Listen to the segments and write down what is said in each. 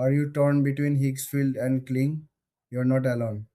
Are you torn between Higgsfield and Kling? You're not alone.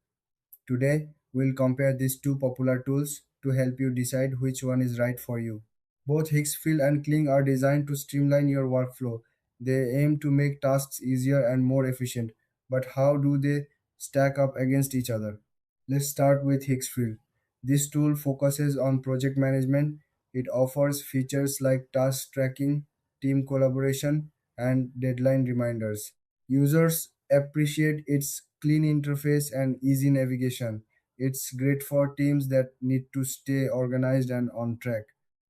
Today, we'll compare these two popular tools to help you decide which one is right for you. Both Higgsfield and Kling are designed to streamline your workflow. They aim to make tasks easier and more efficient. But how do they stack up against each other? Let's start with Higgsfield. This tool focuses on project management. It offers features like task tracking, team collaboration, and deadline reminders. Users appreciate its clean interface and easy navigation. It's great for teams that need to stay organized and on track.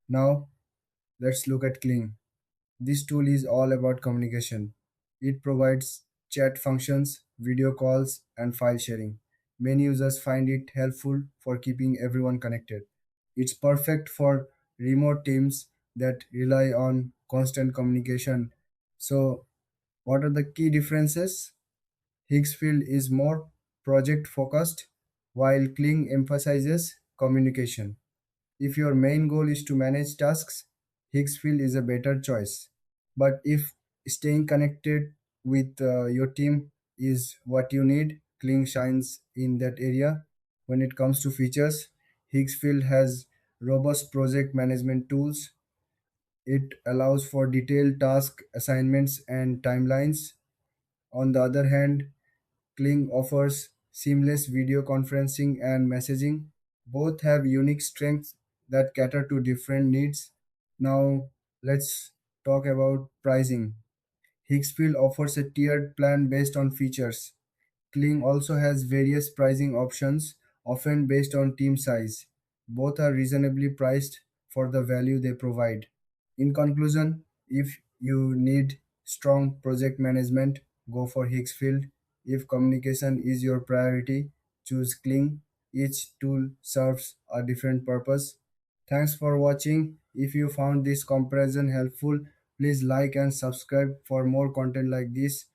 Now, let's look at Kling. This tool is all about communication. It provides chat functions, video calls, and file sharing. Many users find it helpful for keeping everyone connected. It's perfect for remote teams that rely on constant communication. So, what are the key differences? Higgsfield is more project focused, while Kling emphasizes communication. If your main goal is to manage tasks, Higgsfield is a better choice. But if staying connected with your team is what you need, Kling shines in that area. When it comes to features, Higgsfield has robust project management tools. It allows for detailed task assignments and timelines. On the other hand, Kling offers seamless video conferencing and messaging. Both have unique strengths that cater to different needs. Now, let's talk about pricing. Higgsfield offers a tiered plan based on features. Kling also has various pricing options, often based on team size. Both are reasonably priced for the value they provide. In conclusion, if you need strong project management, go for Higgsfield. If communication is your priority, choose Kling. Each tool serves a different purpose. Thanks for watching. If you found this comparison helpful, please like and subscribe for more content like this.